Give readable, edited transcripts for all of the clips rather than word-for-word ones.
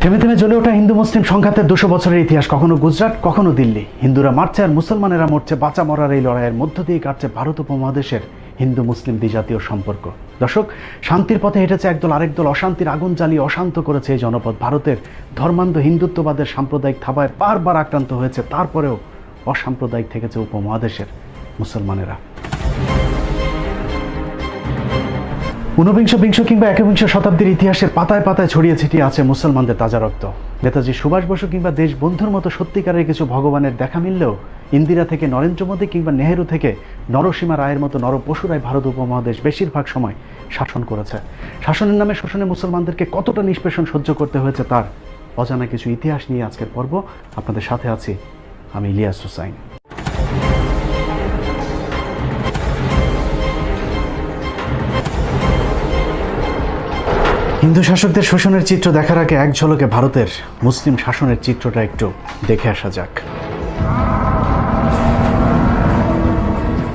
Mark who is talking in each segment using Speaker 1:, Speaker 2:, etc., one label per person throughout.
Speaker 1: থেমে থেমে জ্বলে ওঠা হিন্দু মুসলিম সংঘাতের 200 বছরের ইতিহাস, কখনো গুজরাট কখনো দিল্লি। হিন্দুরা মারছে আর মুসলমানেরা মরছে। বাঁচা মরার এই লড়াইয়ের মধ্য দিয়ে কাটছে ভারত উপমহাদেশের হিন্দু মুসলিম দ্বিজাতীয় সম্পর্ক। দর্শক, শান্তির পথে হেঁটেছে একদল, আরেকদল অশান্তির আগুন জ্বালিয়ে অশান্ত করেছে এই জনপদ। ভারতের ধর্মান্ধ হিন্দুত্ববাদের সাম্প্রদায়িক থাবায় বারবার আক্রান্ত হয়েছে, তারপরেও অসাম্প্রদায়িক থেকেছে উপমহাদেশের মুসলমানেরা। ঊনবিংশ, বিংশ কিংবা একবিংশ শতাব্দীর ইতিহাসের পাতায় পাতায় ছড়িয়ে ছিটিয়ে আছে মুসলমানদের তাজা রক্ত। নেতাজি সুভাষ বসু কিংবা দেশবন্ধুর মতো সত্যিকারের কিছু ভগবানের দেখা মিললেও ইন্দিরা থেকে নরেন্দ্র মোদী কিংবা নেহেরু থেকে নরসীমা রায়ের মতো নরপশুরাই ভারত উপমহাদেশ বেশিরভাগ সময় শাসন করেছে। শাসনের নামে শোষণে মুসলমানদেরকে কতটা নিষ্পেষণ সহ্য করতে হয়েছে তার অজানা কিছু ইতিহাস নিয়ে আজকের পর্ব। আপনাদের সাথে আছি আমি ইলিয়াস হুসাইন। হিন্দু শাসকদের শোষণের চিত্র দেখার আগে এক ঝলকে ভারতের মুসলিম শাসনের চিত্রটা একটু দেখে আসা যাক।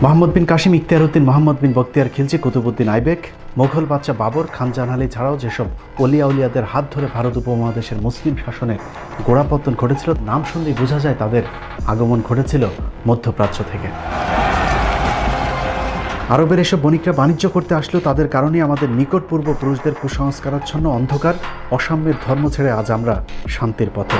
Speaker 1: মোহাম্মদ বিন কাসিম, ইখতিয়ার উদ্দিন, মোহাম্মদ বিন বখতিয়ার খিলজি, কুতুবউদ্দিন আইবেক, মোগল বাদশা বাবর, খান জাহান আলী ছাড়াও যেসব অলিয়া উলিয়াদের হাত ধরে ভারত উপমহাদেশের মুসলিম শাসনের গোড়াপত্তন ঘটেছিল, নাম শুনলেই বোঝা যায় তাদের আগমন ঘটেছিল মধ্যপ্রাচ্য থেকে। আরবের এসব বণিকরা বাণিজ্য করতে আসলেও তাদের কারণেই আমাদের নিকট পূর্বপুরুষদের কুসংস্কারাচ্ছন্ন অন্ধকার অসাম্যের ধর্ম ছেড়ে আজ আমরা শান্তির পথে।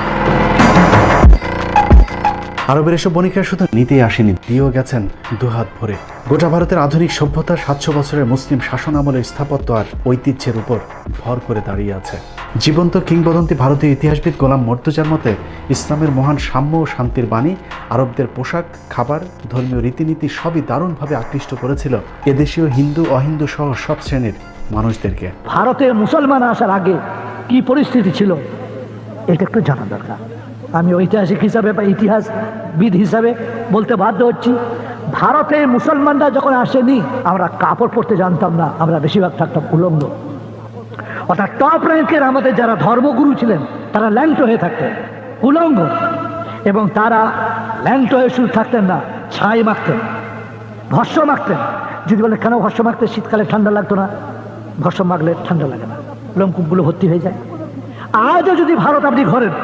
Speaker 1: আরবের এসব বণিকরা শুধু নিতেই আসেনি, দিয়েও গেছেন দুহাত ভরে। গোটা ভারতের আধুনিক সভ্যতার 700 বছরের মুসলিম শাসন আমলের স্থাপত্য আর ঐতিহ্যের উপর ভর করে দাঁড়িয়ে আছে। জীবন্ত কিংবদন্তি ভারতীয় ইতিহাসবিদ গোলাম মর্তুজার মতে, ইসলামের মহান সাম্য ও শান্তির বাণী আরবদের পোশাক, খাবার, ধর্মীয় রীতিনীতি সবই দারুণভাবে আকৃষ্ট করেছিল এদেশীয় হিন্দু অহিন্দু সহ সব শ্রেণীর মানুষদেরকে।
Speaker 2: ভারতে মুসলমান আসার আগে কি পরিস্থিতি ছিল এটা একটু জানা দরকার। আমি ঐতিহাসিক হিসাবে বা ইতিহাসবিদ হিসাবে বলতে বাধ্য হচ্ছি, ভারতে মুসলমানরা যখন আসেনি আমরা কাপড় পরতে জানতাম না, আমরা বেশিরভাগ থাকতাম উলঙ্গ। অর্থাৎ টপ র্যাঙ্কের আমাদের যারা ধর্মগুরু ছিলেন তারা ল্যাংটো হয়ে থাকতেন, উলঙ্গ, এবং তারা ল্যাংটো হয়ে শুধু থাকতেন না, ছাই মাখতেন, ভস্য মাখতেন। যদি বলে কেন ভস্য মাখতে, শীতকালে ঠান্ডা লাগতো না, ভস্য মাখলে ঠান্ডা লাগে না, লোমকূপগুলো ভর্তি হয়ে যায়। আজও যদি ভারত আপনি ঘরেন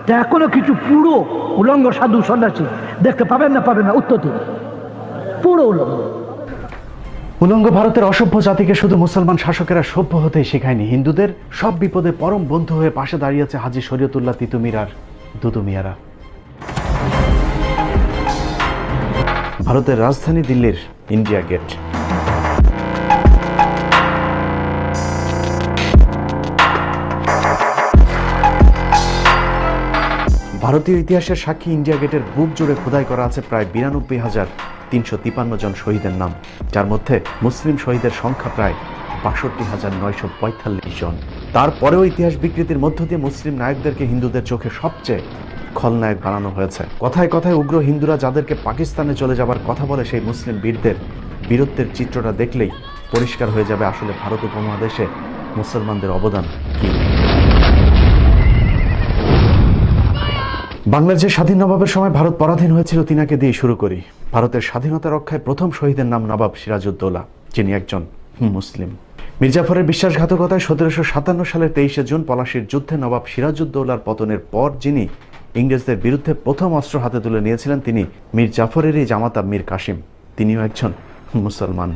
Speaker 2: তা এখনো কিছু পুরো উলঙ্গ সাধু সন্ন্যাসী দেখতে পাবেন না, উত্তর দিন পুরো উলঙ্গ।
Speaker 1: উলঙ্গ ভারতের অসভ্য জাতিকে শুধু মুসলমান শাসকেরা সভ্য হতেই শেখায়নি, হিন্দুদের সব বিপদে পরম বন্ধু হয়ে পাশে দাঁড়িয়েছে হাজী শরীয়তুল্লাহ তিতুমির আর দুদু মিয়ারা। ভারতের রাজধানী দিল্লির ইন্ডিয়া গেট। ভারতীয় ইতিহাসের সাক্ষী ইন্ডিয়া গেটের বুক জুড়ে খোদাই করা আছে প্রায় 92,353 জন শহীদের নাম, যার মধ্যে মুসলিম শহীদের সংখ্যা প্রায় 62,945 জন। তারপরেও ইতিহাস বিকৃতির মধ্য দিয়ে মুসলিম নায়কদেরকে হিন্দুদের চোখে সবচেয়ে খলনায়ক বানানো হয়েছে। কথায় কথায় উগ্র হিন্দুরা যাদেরকে পাকিস্তানে চলে যাবার কথা বলে, সেই মুসলিম বীরদের বীরত্বের চিত্রটা দেখলেই পরিষ্কার হয়ে যাবে আসলে ভারত উপমহাদেশে মুসলমানদের অবদান কি। বাংলার যে স্বাধীন নবাবের সময় ভারত পরাধীন হয়েছিল তিনাকে দিয়ে শুরু করি। ভারতের স্বাধীনতা রক্ষায় প্রথম শহীদের নাম নবাব সিরাজউদ্দৌলা, যিনি একজন মুসলিম। মির্জাফরের বিশ্বাসঘাতকতায় 1757 সালের 23শে জুন পলাশির যুদ্ধে নবাব সিরাজউদ্দৌলার পতনের পর যিনি ইংরেজদের বিরুদ্ধে প্রথম অস্ত্র হাতে তুলে নিয়েছিলেন তিনি মীর জাফরেরই জামাতা মীর কাসিম, তিনিও একজন মুসলমান।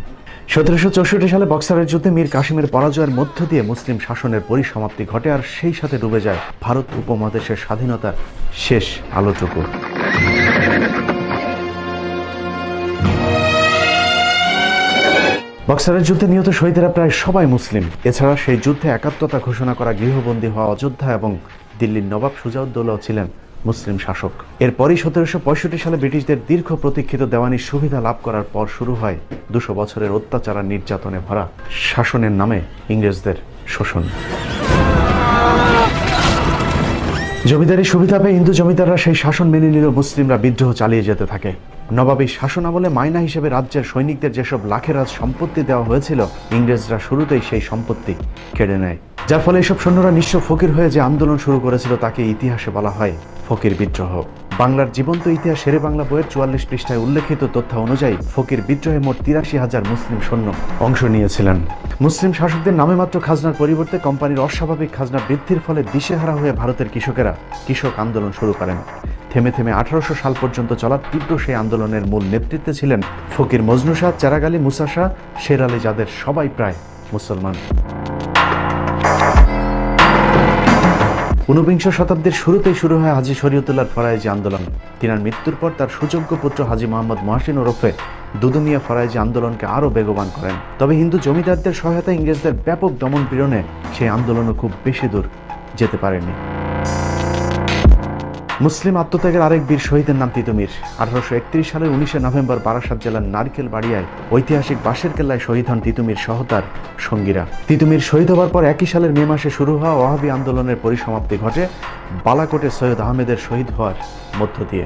Speaker 1: 1764 সালে বক্সারের যুদ্ধে মীর কাসিমের পরাজয়ের মধ্য দিয়ে মুসলিম শাসনের পরিসমাপ্তি ঘটে, আর সেই সাথে ডুবে যায় ভারত উপমহাদেশের স্বাধীনতার শেষ আলোটুকু। বক্সারের যুদ্ধে নিহত শহীদেরা প্রায় সবাই মুসলিম। এছাড়া সেই যুদ্ধে একাত্মতা ঘোষণা করা গৃহবন্দী হওয়া অযোধ্যা এবং দিল্লির নবাব সুজাউদ্দৌলাও ছিলেন মুসলিম শাসক। এরপরই 1765 সালে ব্রিটিশদের দীর্ঘ প্রতীক্ষিত দেওয়ানির সুবিধা লাভ করার পর শুরু হয় 200 বছরের অত্যাচার আর নির্যাতনে ভরা শাসনের নামে ইংরেজদের শোষণ। জমিদারি সুবিধা পেয়ে হিন্দু জমিদাররা সেই শাসন মেনে নিলেও মুসলিমরা বিদ্রোহ চালিয়ে যেতে থাকে। নবাবী শাসন আমলে মাইনা হিসেবে রাজ্যের সৈনিকদের যেসব লাখেরাজ সম্পত্তি দেওয়া হয়েছিল, ইংরেজরা শুরুতেই সেই সম্পত্তি কেড়ে নেয়, যার ফলে এসব সৈন্যরা নিঃস্ব ফকির হয়ে যে আন্দোলন শুরু করেছিল তাকে ইতিহাসে বলা হয় ফকির বিদ্রোহ। বাংলার জীবন্ত ইতিহাস শেরে বাংলা বইয়ের 44 পৃষ্ঠায় উল্লেখিত তথ্য অনুযায়ী ফকির বিদ্রোহে মোট 83,000 মুসলিম সৈন্য অংশ নিয়েছিলেন। মুসলিম শাসকদের নামে মাত্র খাজনার পরিবর্তে কোম্পানির অস্বাভাবিক খাজনা বৃদ্ধির ফলে দিশেহারা হয়ে ভারতের কৃষকেরা কৃষক আন্দোলন শুরু করেন। থেমে থেমে 1800 সাল পর্যন্ত চলা তীব্র সেই আন্দোলনের মূল নেতৃত্বে ছিলেন ফকির মজনু শাহ, চেরাগ আলী, মুসা শাহ, শের আলী, যাদের সবাই প্রায় মুসলমান। 19বিংশ শতাব্দীর শুরুতেই শুরু হয় হাজী শরীয়তুল্লাহর ফরায়েজি আন্দোলন। তিনার মৃত্যুর পর তার সুযোগ্য পুত্র হাজী মোহাম্মদ মহসিন ওরফে দুদু মিয়া ফরায়েজি আন্দোলনকে আরও বেগবান করেন। তবে হিন্দু জমিদারদের সহায়তায় ইংরেজদের ব্যাপক দমন পীড়নে সেই আন্দোলনও খুব বেশি দূর যেতে পারেনি। মুসলিম আত্মত্যাগের আরেক বীর শহীদের নাম তিতুমির। 1831 সালের 19 নভেম্বর বারাসাত জেলার নারকেল বাড়িয়ায় ঐতিহাসিক বাঁশের কেল্লায় শহীদ হন তিতুমির সহ তার সঙ্গীরা। তিতুমির শহীদ হওয়ার পর একই সালের মে মাসে শুরু হওয়া ওয়াহাবি আন্দোলনের পরিসমাপ্তি ঘটে বালাকোটে সৈয়দ আহমেদের শহীদ হওয়ার মধ্য দিয়ে।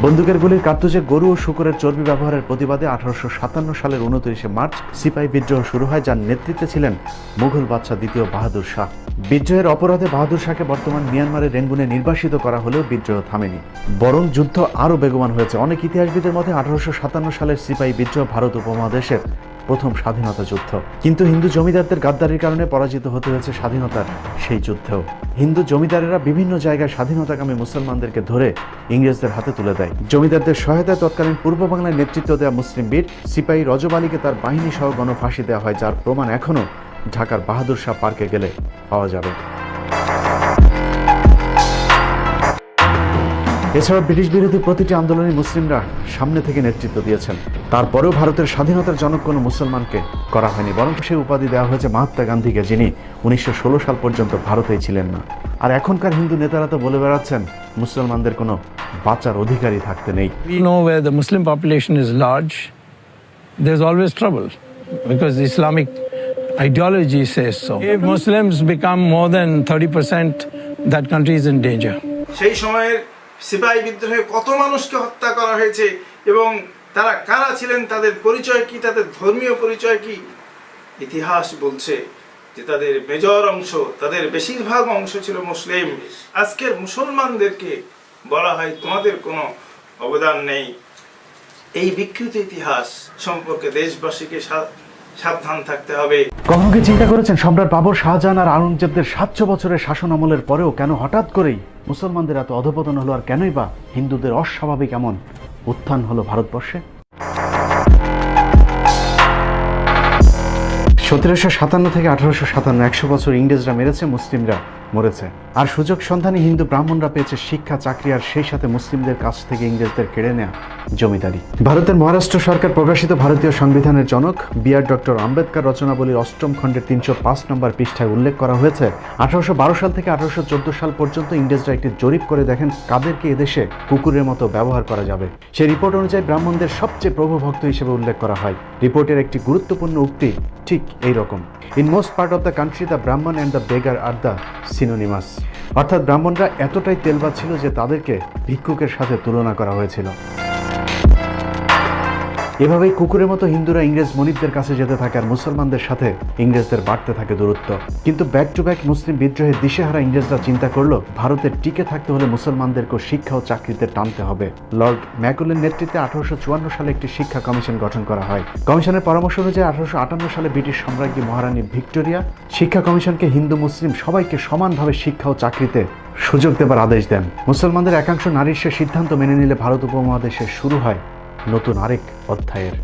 Speaker 1: বন্দুকের গুলির কার্তুজে গরু ও শূকরের চর্বি ব্যবহারের প্রতিবাদে 1857 সালের 29 মার্চ সিপাহী বিদ্রোহ শুরু হয়, যার নেতৃত্বে ছিলেন মুঘল বাদশাহ দ্বিতীয় বাহাদুর শাহ। বিদ্রোহের অপরাধে বাহাদুর শাহকে বর্তমান মিয়ানমারের রেঙ্গুনে নির্বাসিত করা হলেও বিদ্রোহ থামেনি, বরং যুদ্ধ আরও বেগবান হয়েছে। অনেক ইতিহাসবিদের মতে 1857 সালের সিপাহী বিদ্রোহ ভারত উপমহাদেশের প্রথম স্বাধীনতা যুদ্ধ। কিন্তু হিন্দু জমিদারদের গাদ্দারির কারণে পরাজিত হতে হয়েছে স্বাধীনতার সেই যুদ্ধেও। হিন্দু জমিদারেরা বিভিন্ন জায়গায় স্বাধীনতাকামী মুসলমানদেরকে ধরে ইংরেজদের হাতে তুলে দেয়। জমিদারদের সহায়তায় তৎকালীন পূর্ব বাংলায় নেতৃত্ব দেওয়া মুসলিম বীর সিপাহী রজব আলীকে তার বাহিনী সহ গণফাঁসি দেওয়া হয়, যার প্রমাণ এখনও ঢাকার বাহাদুর শাহ পার্কে গেলে পাওয়া যাবে। এছাড়া ব্রিটিশ বিরোধী প্রতিটি আন্দোলনে মুসলিমরা সামনে থেকে নেতৃত্ব দিয়েছেন। তারপরেও ভারতের স্বাধীনতার জনক কোনো মুসলমানকে করা হয়নি, বরং সেই উপাধি দেওয়া হয়েছে মহাত্মা গান্ধীকে, যিনি 1916 সাল পর্যন্ত ভারতেই ছিলেন না। আর এখনকার হিন্দু নেতারা তো বলে বেড়াচ্ছেন মুসলমানদের কোনো বাঁচার অধিকারই থাকতে নেই।
Speaker 3: We know where the Muslim population is large, there's always trouble because the Islamic ideology says so. If Muslims become more than 30%, that country is in danger.
Speaker 4: সেই সময়ের সিপাহী বিদ্রোহে কত মানুষকে হত্যা করা হয়েছে এবং তারা কারা ছিলেন, তাদের পরিচয় কি, তাদের ধর্মীয় পরিচয় কি, ইতিহাস বলছে যে তাদের মেজর অংশ, তাদের বেশিরভাগ অংশ ছিল মুসলিম। আজকের মুসলমানদেরকে বলা হয় তোমাদের কোনো অবদান নেই। এই বিকৃত ইতিহাস সম্পর্কে দেশবাসীকে সাবধান থাকতে হবে।
Speaker 1: কখনো কি চিন্তা করেছেন সম্রাট বাবর, শাহজাহান আর আওরঙ্গজেবদের 700 বছরের শাসন আমলের পরেও কেন হঠাৎ করেই মুসলমানদের এত অধপতন হলো, আর কেনই বা হিন্দুদের অস্বাভাবিক এমন উত্থান হলো ভারতবর্ষে? 1757 থেকে 1857, 100 বছর ইংরেজরা মেরেছে, মুসলিমরা মরেছে। আর সুযোগ সন্ধানী হিন্দু ব্রাহ্মণরা পেয়েছে শিক্ষা, চাকরি, আর সেই সাথে মুসলিমদের কাছ থেকে ইংরেজদের কেড়ে নেয়া জমিদারি। ভারতের মহারাষ্ট্র সরকার প্রকাশিত ভারতীয় সংবিধানের জনক বিআর ডক্টর আম্বেদকর রচনাবলীর 8ম খণ্ডের 305 নম্বর পৃষ্ঠায় উল্লেখ করা হয়েছে 1812 সাল থেকে 1814 সাল পর্যন্ত ইংরেজরা একটি জরিপ করে দেখেন কাদেরকে এদেশে কুকুরের মতো ব্যবহার করা যাবে। সেই রিপোর্ট অনুযায়ী ব্রাহ্মণদের সবচেয়ে প্রভুভক্ত হিসেবে উল্লেখ করা হয়। রিপোর্টের একটি গুরুত্বপূর্ণ উক্তি ঠিক এই রকম: in most part of the country the Brahmin and the beggar are the synonymous. অর্থাৎ ব্রাহ্মণরা এতটাই তেলবাজ ছিল যে তাদেরকে ভিক্ষুকের সাথে তুলনা করা হয়েছিল। এভাবেই কুকুরের মতো হিন্দুরা ইংরেজ মনিবদের কাছে যেতে থাকে, আর মুসলমানদের সাথে ইংরেজদের বাড়তে থাকে দূরত্ব। কিন্তু ব্যাক টু ব্যাক মুসলিম বিদ্রোহের দিশেহারা ইংরেজরা চিন্তা করলো ভারতের টিকে থাকতে হলে মুসলমানদেরকেও শিক্ষা ও চাকরিতে টানতে হবে। লর্ড ম্যাকুলের নেতৃত্বে 1854 সালে একটি শিক্ষা কমিশন গঠন করা হয়। কমিশনের পরামর্শ অনুযায়ী 1858 সালে ব্রিটিশ সম্রাজ্ঞী মহারানী ভিক্টোরিয়া শিক্ষা কমিশনকে হিন্দু মুসলিম সবাইকে সমানভাবে শিক্ষা ও চাকরিতে সুযোগ দেবার আদেশ দেন। মুসলমানদের একাংশ নারীর সে সিদ্ধান্ত মেনে নিলে ভারত উপমহাদেশে শুরু হয় নতুন আরেক অধ্যায়ের।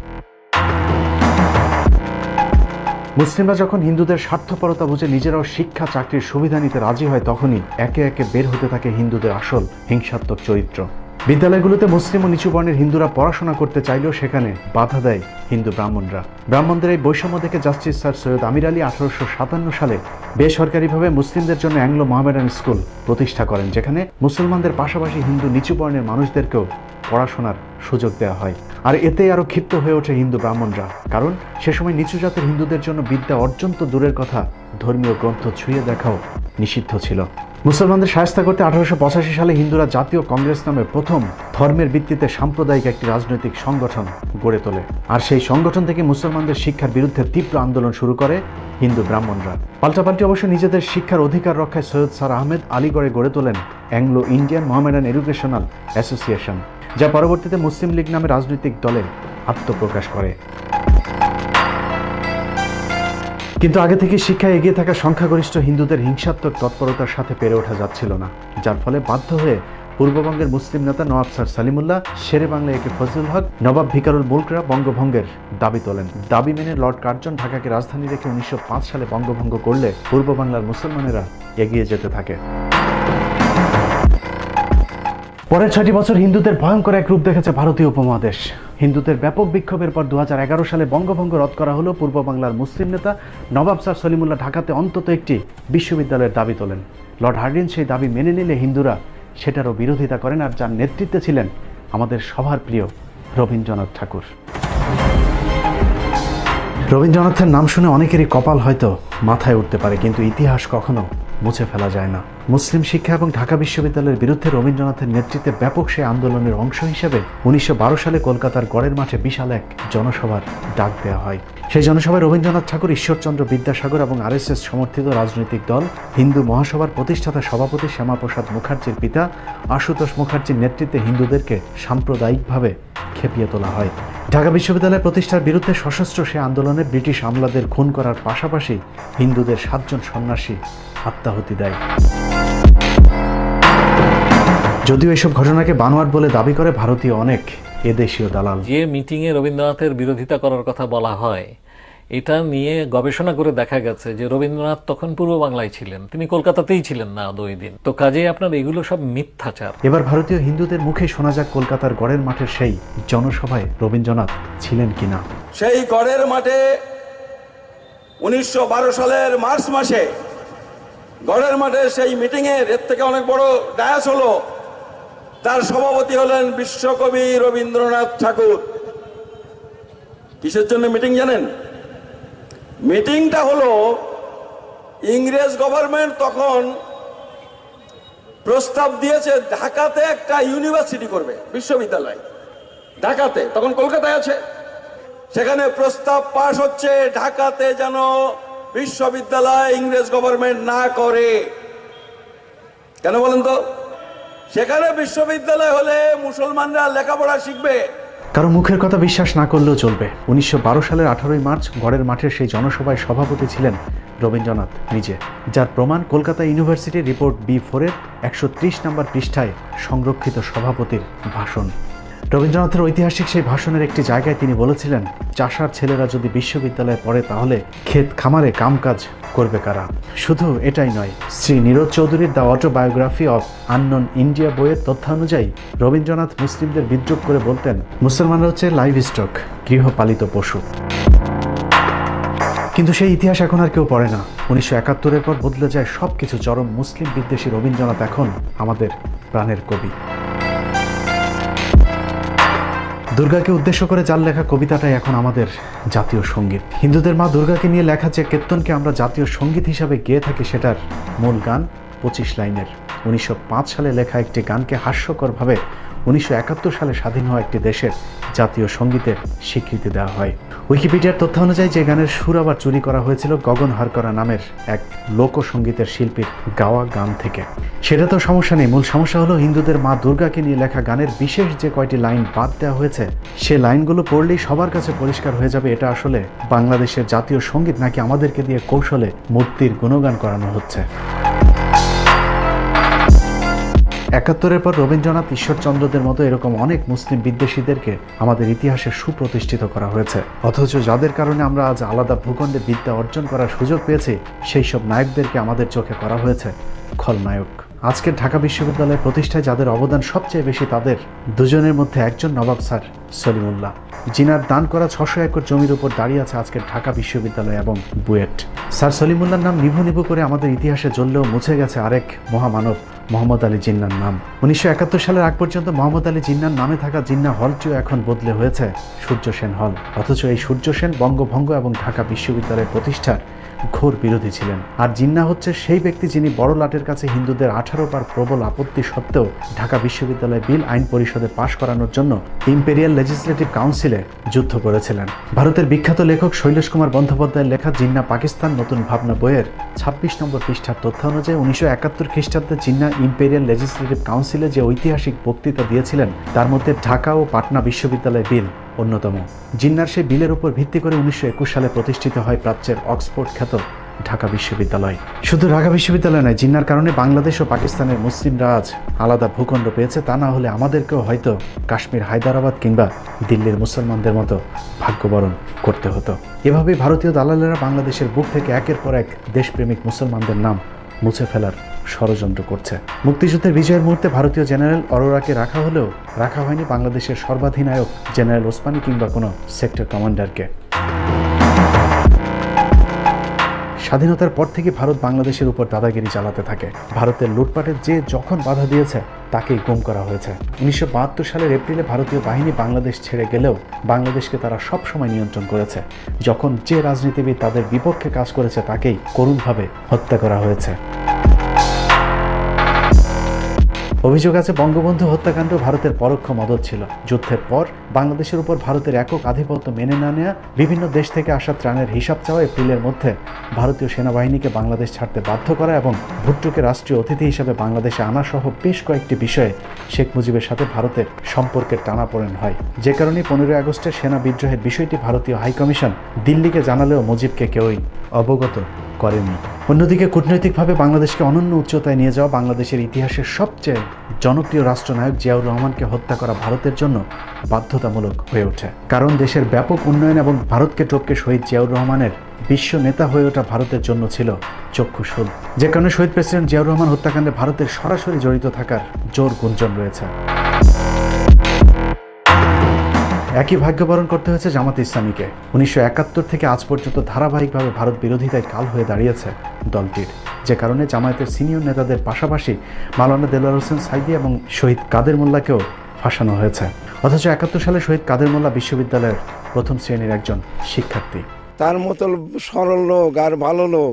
Speaker 1: মুসলিমরা যখন হিন্দুদের স্বার্থপরতা বুঝে নিজেরাও শিক্ষা চাকরির সুবিধা নিতে রাজি হয়, তখনই একে একে বের হতে থাকে হিন্দুদের আসল হিংসাত্মক চরিত্র। বিদ্যালয়গুলোতে মুসলিম ও নিচু বর্ণের হিন্দুরা পড়াশোনা করতে চাইলেও সেখানে বাধা দেয় হিন্দু ব্রাহ্মণরা। ব্রাহ্মণদের এই বৈষম্য দেখে জাস্টিস স্যার সৈয়দ আমির আলী 1857 সালে বেসরকারিভাবে মুসলিমদের জন্য অ্যাংলো মোহামেডান স্কুল প্রতিষ্ঠা করেন, যেখানে মুসলমানদের পাশাপাশি হিন্দু নিচু বর্ণের মানুষদেরকেও পড়াশোনার সুযোগ দেওয়া হয়। আর এতে আরও ক্ষিপ্ত হয়ে ওঠে হিন্দু ব্রাহ্মণরা, কারণ সে সময় নিচু জাতের হিন্দুদের জন্য বিদ্যা অর্জন তো দূরের কথা, ধর্মীয় গ্রন্থ ছুঁয়ে দেখাও নিষিদ্ধ ছিল। মুসলমানদের শায়েস্তা করতে 1885 সালে হিন্দুরা জাতীয় কংগ্রেস নামে প্রথম ধর্মের ভিত্তিতে সাম্প্রদায়িক একটি রাজনৈতিক সংগঠন গড়ে তোলে। আর সেই সংগঠন থেকে মুসলমানদের শিক্ষার বিরুদ্ধে তীব্র আন্দোলন শুরু করে হিন্দু ব্রাহ্মণরা। পাল্টাপাল্টি অবশ্য নিজেদের শিক্ষার অধিকার রক্ষায় সৈয়দ স্যার আহমেদ আলীগড়ে গড়ে তোলেন Anglo Indian Mohammedan educational association, যা পরবর্তীতে মুসলিম লীগ নামে রাজনৈতিক দলে আত্মপ্রকাশ করে। কিন্তু আগে থেকে শিক্ষায় এগিয়ে থাকা সংখ্যাগরিষ্ঠ হিন্দুদের হিংসাত্মক তৎপরতার সাথে পেরে ওঠা যাচ্ছিল না, যার ফলে বাধ্য হয়ে পূর্ববঙ্গের মুসলিম নেতা নওয়াব স্যার সলিমুল্লাহ, শেরে বাংলা একে ফজলুল হক, নবাব ভিকারুল মুলকরা বঙ্গভঙ্গের দাবি তোলেন। দাবি মেনে লর্ড কার্জন ঢাকাকে রাজধানী রেখে 1905 সালে বঙ্গভঙ্গ করলে পূর্ব বাংলার মুসলমানেরা এগিয়ে যেতে থাকে। পরের 6টি বছর হিন্দুদের ভয়ঙ্কর এক রূপ দেখেছে ভারতীয় উপমহাদেশ। হিন্দুদের ব্যাপক বিক্ষোভের পর 2011 সালে বঙ্গভঙ্গ রদ করা হলো। পূর্ব বাংলার মুসলিম নেতা নবাব স্যার সলিমুল্লাহ ঢাকাতে অন্তত একটি বিশ্ববিদ্যালয়ের দাবি তোলেন। লর্ড হার্ডিঞ্জ সেই দাবি মেনে নিলে হিন্দুরা সেটারও বিরোধিতা করেন, আর যার নেতৃত্বে ছিলেন আমাদের সবার প্রিয় রবীন্দ্রনাথ ঠাকুর। রবীন্দ্রনাথের নাম শুনে অনেকেরই কপাল হয়তো মাথায় উঠতে পারে, কিন্তু ইতিহাস কখনো মুছে ফেলা যায় না। মুসলিম শিক্ষা এবং ঢাকা বিশ্ববিদ্যালয়ের বিরুদ্ধে রবীন্দ্রনাথের নেতৃত্বে ব্যাপক সেই আন্দোলনের অংশ হিসেবে 1912 সালে কলকাতার গড়ের মাঠে বিশাল এক জনসভার ডাক দেওয়া হয়। সেই জনসভায় রবীন্দ্রনাথ ঠাকুর, ঈশ্বরচন্দ্র বিদ্যাসাগর এবং RSS সমর্থিত রাজনৈতিক দল হিন্দু মহাসভার প্রতিষ্ঠাতা সভাপতি শ্যামাপ্রসাদ মুখার্জির পিতা আশুতোষ মুখার্জির নেতৃত্বে হিন্দুদেরকে সাম্প্রদায়িকভাবে খেপিয়ে তোলা হয়। ঢাকা বিশ্ববিদ্যালয় প্রতিষ্ঠার বিরুদ্ধে সশস্ত্র সে আন্দোলনে ব্রিটিশ আমলাদের খুন করার পাশাপাশি হিন্দুদের 7 জন সন্ন্যাসী আত্মাহুতি দেয়। যদিও এসব ঘটনাকে বানোয়াট বলে দাবি করে ভারতীয় অনেক এদেশীয় দালাল।
Speaker 5: যে মিটিংয়ে রবীন্দ্রনাথের বিরোধিতা করার কথা বলা হয়, এটা নিয়ে গবেষণা করে দেখা গেছে যে রবীন্দ্রনাথ তখন পূর্ব বাংলায় ছিলেন, তিনি কলকাতাতেই ছিলেন না 2 দিন। তো কাজেই আপনার এগুলো সব মিথ্যাচার।
Speaker 1: এবার ভারতীয় হিন্দুদের মুখে শোনা যাক কলকাতার গড়ের মাঠের সেই জনসভায় রবীন্দ্রনাথ ছিলেন কিনা।
Speaker 6: সেই গড়ের মাঠে 1912 সালের মার্চ মাসে গড়ের মাঠে সেই মিটিংয়ের এর থেকে অনেক বড় ডায়াস হলো, তার সভাপতি হলেন বিশ্বকবি রবীন্দ্রনাথ ঠাকুর। কিসের জন্য মিটিং জানেন? মিটিংটা হলো ইংরেজ গভর্নমেন্ট তখন প্রস্তাব দিয়েছে ঢাকাতে একটা ইউনিভার্সিটি করবে, বিশ্ববিদ্যালয় ঢাকাতে, তখন কলকাতায় আছে। সেখানে প্রস্তাব পাশ হচ্ছে ঢাকাতে যেন বিশ্ববিদ্যালয় ইংরেজ গভর্নমেন্ট না করে। কেন বলেন তো? সেখানে বিশ্ববিদ্যালয় হলে মুসলমানরা লেখাপড়া শিখবে।
Speaker 1: কারো মুখের কথা বিশ্বাস না করলেও চলবে। 1912 সালের 18 মার্চ গড়ের মাঠের সেই জনসভায় সভাপতি ছিলেন রবীন্দ্রনাথ নিজে, যার প্রমাণ কলকাতা ইউনিভার্সিটি রিপোর্ট B4-এর 130 নম্বর পৃষ্ঠায় সংরক্ষিত সভাপতির ভাষণ। রবীন্দ্রনাথের ঐতিহাসিক সেই ভাষণের একটি জায়গায় তিনি বলেছিলেন, চাষার ছেলেরা যদি বিশ্ববিদ্যালয়ে পড়ে তাহলে ক্ষেত খামারে কামকাজ করবে কারা। শুধু এটাই নয়, শ্রী নীরজ চৌধুরীর the autobiography of unknown India বইয়ের তথ্যানুযায়ী রবীন্দ্রনাথ মুসলিমদের বিদ্রুপ করে বলতেন, মুসলমানরা হচ্ছে লাইভ স্টক, গৃহপালিত পশু। কিন্তু সেই ইতিহাস এখন আর কেউ পড়ে না। 1971-এর পর বদলে যায় সবকিছু। চরম মুসলিম বিদ্বেষী রবীন্দ্রনাথ এখন আমাদের প্রাণের কবি। দুর্গাকে উদ্দেশ্য করে যার লেখা কবিতাটাই এখন আমাদের জাতীয় সঙ্গীত। হিন্দুদের মা দুর্গাকে নিয়ে লেখা যে কীর্তনকে আমরা জাতীয় সঙ্গীত হিসাবে গেয়ে থাকি, সেটার মূল গান 25 লাইনের। 1905 সালে লেখা একটি গানকে হাস্যকরভাবে 1971 সালে স্বাধীন হওয়া একটি দেশের জাতীয় সঙ্গীতের স্বীকৃতি দেওয়া হয়। উইকিপিডিয়ার তথ্য অনুযায়ী যে গানের সুর আবার চুরি করা হয়েছিল গগন হারকরা নামের এক লোকসঙ্গীতের শিল্পীর গাওয়া গান থেকে। সেটা তো সমস্যা নেই, মূল সমস্যা হলো হিন্দুদের মা দুর্গাকে নিয়ে লেখা গানের বিশেষ যে কয়টি লাইন বাদ দেওয়া হয়েছে, সে লাইনগুলো পড়লেই সবার কাছে পরিষ্কার হয়ে যাবে এটা আসলে বাংলাদেশের জাতীয় সঙ্গীত নাকি আমাদেরকে দিয়ে কৌশলে মূর্তির গুণগান করানো হচ্ছে। 71-এর পর রবীন্দ্রনাথ, ঈশ্বরচন্দ্রদের মতো এরকম অনেক মুসলিম বিদ্বেষীদেরকে আমাদের ইতিহাসে সুপ্রতিষ্ঠিত করা হয়েছে, অথচ যাদের কারণে আমরা আজ আলাদা ভূখণ্ডে বিদ্যা অর্জন করার সুযোগ পেয়েছি, সেই সব নায়কদেরকে আমাদের চোখে করা হয়েছে খলনায়ক। আজকের ঢাকা বিশ্ববিদ্যালয়ের প্রতিষ্ঠায় যাদের অবদান সবচেয়ে বেশি, তাদের দুজনের মধ্যে একজন নবাব স্যার সলিমুল্লাহ, জিনার দান করা 600 একর জমির উপর দাঁড়িয়ে আছে আজকের ঢাকা বিশ্ববিদ্যালয় এবং বুয়েট। স্যার সলিমুল্লাহর নাম নিভু নিভু করে আমাদের ইতিহাসে জ্বললেও মুছে গেছে আরেক মহামানব মোহাম্মদ আলী জিন্নার নাম। 1971 সালের আগ পর্যন্ত মোহাম্মদ আলী জিন্নার নামে থাকা জিন্না হলটিও এখন বদলে হয়েছে সূর্য সেন হল। অথচ এই সূর্য সেন বঙ্গভঙ্গ এবং ঢাকা বিশ্ববিদ্যালয়ের প্রতিষ্ঠার ঘোর বিরোধী ছিলেন। আর জিন্নাহ হচ্ছে সেই ব্যক্তি যিনি বড় লাটের কাছে হিন্দুদের 18 বার প্রবল আপত্তি সত্ত্বেও ঢাকা বিশ্ববিদ্যালয় বিল আইন পরিষদে পাশ করানোর জন্য ইম্পেরিয়াল লেজিসলেটিভ কাউন্সিলে যুদ্ধ করেছিলেন। ভারতের বিখ্যাত লেখক শৈলেশ কুমার বন্দ্যোপাধ্যায়ের লেখা জিন্নাহ পাকিস্তান নতুন ভাবনা বইয়ের 26 নম্বর পৃষ্ঠার তথ্য অনুযায়ী 1971 খ্রিস্টাব্দে জিন্নাহ ইম্পেরিয়াল লেজিসলেটিভ কাউন্সিলে যে ঐতিহাসিক বক্তৃতা দিয়েছিলেন তার মধ্যে ঢাকা ও পাটনা বিশ্ববিদ্যালয় বিল অন্যতম। জিন্নাহর সেই বিলের উপর ভিত্তি করে 1921 সালে প্রতিষ্ঠিত হয় প্রাচ্যের অক্সফোর্ড খ্যাত ঢাকা বিশ্ববিদ্যালয়। শুধু ঢাকা বিশ্ববিদ্যালয় নয়, জিন্নাহর কারণে বাংলাদেশ ও পাকিস্তানের মুসলিমরা আজ আলাদা ভূখণ্ড পেয়েছে। তা না হলে আমাদেরকেও হয়তো কাশ্মীর, হায়দ্রাবাদ কিংবা দিল্লির মুসলমানদের মতো ভাগ্যবরণ করতে হতো। এভাবেই ভারতীয় দালালেরা বাংলাদেশের বুক থেকে একের পর এক দেশপ্রেমিক মুসলমানদের নাম মুছে ফেলার ষড়যন্ত্র করছে। মুক্তিযুদ্ধের বিজয়ের মুহূর্তে ভারতীয় জেনারেল অরোরাকে রাখা হলেও রাখা হয়নি বাংলাদেশের সর্বাধিনায়ক জেনারেল ওসমানী কিংবা কোনো সেক্টর কমান্ডারকে। স্বাধীনতার পর থেকে ভারত বাংলাদেশের উপর দাদাগিরি চালাতে থাকে। ভারতের লুটপাটের যে যখন বাধা দিয়েছে তাকেই গুম করা হয়েছে। 1972 সালের এপ্রিলে ভারতীয় বাহিনী বাংলাদেশ ছেড়ে গেলেও বাংলাদেশকে তারা সবসময় নিয়ন্ত্রণ করেছে। যখন যে রাজনীতিবিদ তাদের বিপক্ষে কাজ করেছে তাকেই করুণভাবে হত্যা করা হয়েছে। অভিযোগ আছে বঙ্গবন্ধু হত্যাকাণ্ড ভারতের পরোক্ষ মদত ছিল। যুদ্ধের পর বাংলাদেশের উপর ভারতের একক আধিপত্য মেনে না নেওয়া, বিভিন্ন দেশ থেকে আসা ত্রাণের হিসাব চাওয়া, এপ্রিলের মধ্যে ভারতীয় সেনাবাহিনীকে বাংলাদেশ ছাড়তে বাধ্য করা এবং ভুট্টোকে রাষ্ট্রীয় অতিথি হিসেবে বাংলাদেশে আনা সহ বেশ কয়েকটি বিষয়ে শেখ মুজিবের সাথে ভারতের সম্পর্কের টানাপোড়েন হয়। যে কারণে 15 আগস্টের সেনা বিদ্রোহের বিষয়টি ভারতীয় হাইকমিশন দিল্লিকে জানালেও মুজিবকে কেউই অবগত করেনি। অন্যদিকে কূটনৈতিকভাবে বাংলাদেশকে অনন্য উচ্চতায় নিয়ে যাওয়া বাংলাদেশের ইতিহাসের সবচেয়ে জনপ্রিয় রাষ্ট্রনায়ক জিয়াউর রহমানকে হত্যা করা ভারতের জন্য বাধ্যতামূলক হয়ে ওঠে। কারণ দেশের ব্যাপক উন্নয়ন এবং ভারতকে টপকে শহীদ জিয়াউর রহমানের বিশ্ব নেতা হয়ে ওঠা ভারতের জন্য ছিল চক্ষুশূল। যে কারণে শহীদ প্রেসিডেন্ট জিয়াউর রহমান হত্যাকাণ্ডে ভারতের সরাসরি জড়িত থাকার জোর গুঞ্জন রয়েছে। একই ভাগ্যবরণ করতে হয়েছে জামাত ইসলামীকে। 1971 থেকে আজ পর্যন্ত ধারাবাহিকভাবে ভারত বিরোধিতায় কাল হয়ে দাঁড়িয়েছে দলটির। যে কারণে জামায়াতের সিনিয়র নেতাদের পাশাপাশি মাওলানা দেলোয়ার হোসেন সাইদি এবং শহীদ কাদের মোল্লাকেও ফাঁসানো হয়েছে। অথচ 71 সালে শহীদ কাদের মোল্লা বিশ্ববিদ্যালয়ের প্রথম শ্রেণীর একজন শিক্ষার্থী।
Speaker 7: তার মতো সরল লোক আর ভালো লোক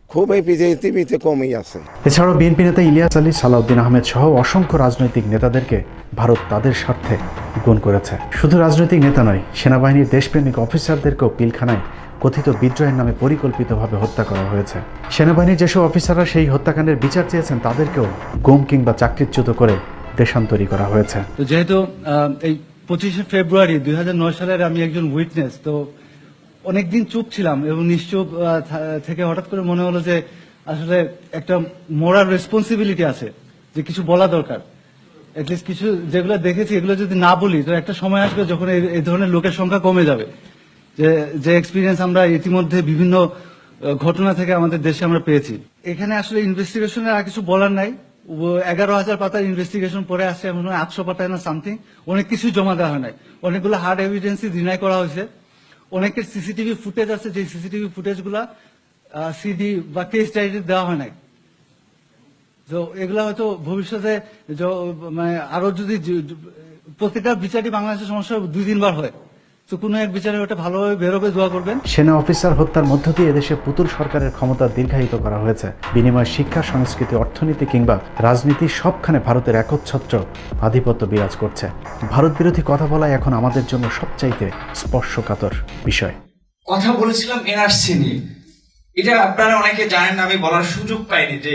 Speaker 7: খুব এই পৃথিবীতে কমই আছে।
Speaker 1: এছাড়াও বিএনপি নেতা ইলিয়াস আলী, সালাউদ্দিন আহমেদ সহ অসংখ্য রাজনৈতিক নেতাদেরকে ভারত তাদের স্বার্থে গুণ করেছে। শুধু রাজনৈতিক নেতা নয়, সেনাবাহিনীর দেশপ্রেমিক অফিসারদেরকেও পিলখানায় কথিত বিদ্রোহের নামে পরিকল্পিতভাবে হত্যা করা হয়েছে। সেনাবাহিনীর যেসব অফিসাররা সেই হত্যাকাণ্ডের বিচার চেয়েছেন তাদেরকেও গুম কিংবা চাকরিচ্যুত করে দেশান্তরী করা হয়েছে।
Speaker 8: তো যেহেতু এই 25শে ফেব্রুয়ারি 2009 সালের আমি একজন উইটনেস, তো অনেকদিন চুপ ছিলাম এবং নিশ্চুপ থেকে হঠাৎ করে মনে হলো যে আসলে একটা মোরাল রেসপন্সিবিলিটি আছে, যে কিছু বলা দরকার। এটলিস্ট কিছু যেগুলো দেখেছি এগুলো যদি না বলি তো একটা সময় আসবে যখন এই ধরনের লোকের সংখ্যা কমে যাবে। যে এক্সপিরিয়েন্স আমরা ইতিমধ্যে বিভিন্ন ঘটনা থেকে আমাদের দেশে আমরা পেয়েছি। এখানে আসলে ইনভেস্টিগেশনের আর কিছু বলার নাই। 11,000 পাতার ইনভেস্টিগেশন পরে আসছে, এমন 800 পাতায় না সামথিং, অনেক কিছু জমা দেওয়া হয় নাই। অনেকগুলো হার্ড এভিডেন্সই ডিনাই করা হয়েছে। অনেকের সিসিটিভি ফুটেজ আছে, যে সিসিটিভি ফুটেজ গুলা সিডি বা কেস ডায়েরি দেওয়া হয় নাই। তো এগুলা হয়তো ভবিষ্যতে মানে আরো যদি প্রত্যেকটা বিচারই বাংলাদেশের সমস্যা 2-3 বার হয়, তো কোনো এক বিচারে ওটা ভালোভাবে বেরোবে, দোয়া করবেন।
Speaker 1: সেনা অফিসার হত্যার মধ্য দিয়ে এদেশে পুতুল সরকারের ক্ষমতা দীর্ঘায়িত করা হয়েছে। বিনিময় শিক্ষা, সংস্কৃতি, অর্থনীতি কিংবা রাজনীতি সবখানে ভারতের একচ্ছত্র আধিপত্য বিরাজ করছে। ভারত বিরোধী কথা বলাই এখন আমাদের জন্য সবচাইতে স্পর্শকাতর বিষয়।
Speaker 9: কথা বলেছিলাম এনআরসি নিয়ে, এটা আপনারা অনেকে জানেন না, আমি বলার সুযোগ পাইনি, যে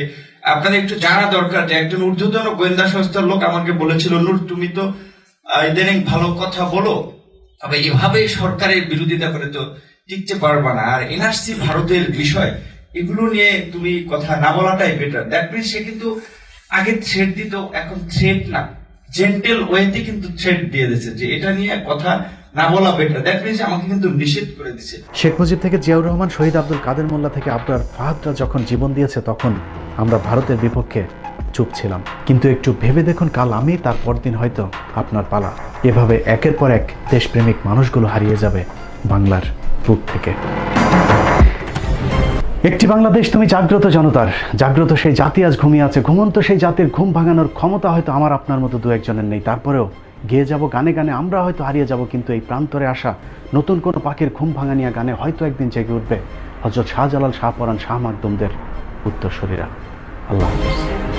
Speaker 9: আপনাদের একটু জানা দরকার। যে একজন ঊর্ধ্বতন গোয়েন্দা সংস্থার লোক আমাকে বলেছিল, নূর তুমি তো ইদানিং ভালো কথা বলো, তবে এভাবে সরকারের বিরোধিতা করে তো টিকতে পারবা না। আর এনআরসি ভারতের বিষয়, এগুলো নিয়ে তুমি কথা না বলাটাই বেটার। দ্যাট মিনস সে কিন্তু আগে থ্রেট দিত, এখন থ্রেট না, জেন্টেল ওয়েতে কিন্তু থ্রেট দিয়ে দিয়েছে যে এটা নিয়ে কথা না বলা বেটার। দ্যাট মিনস আমাকে কিন্তু নিষেধ করে দিয়েছে।
Speaker 1: শেখ মুজিব থেকে জিয়াউর রহমান, শহীদ আব্দুল কাদের মোল্লা থেকে আবরার ফাহাদরা যখন জীবন দিয়েছে তখন আমরা ভারতের বিপক্ষে চুপ ছিলাম। কিন্তু একটু ভেবে দেখুন, কাল আমি, তার পরদিন হয়তো আপনার পালা। এভাবে একের পর এক দেশপ্রেমিক মানুষগুলো হারিয়ে যাবে বাংলার বুক থেকে। একটি বাংলাদেশ তুমি জাগ্রত জনতার, জাগ্রত সেই জাতি আজ ঘুমিয়ে আছে। ঘুমন্ত সেই জাতির ঘুম ভাঙানোর ক্ষমতা হয়তো আমার আপনার মতো 2-1 জনের নেই। তারপরেও গেয়ে যাব গানে গানে, আমরা হয়তো হারিয়ে যাব, কিন্তু এই প্রান্তরে আসা নতুন কোনো পাখির ঘুম ভাঙানিয়া গানে হয়তো একদিন জেগে উঠবে হযরত শাহজালাল, শাহপরাণ, শাহ মাকদুমদের উত্তরসূরিরা। আল্লাহ হাফেজ।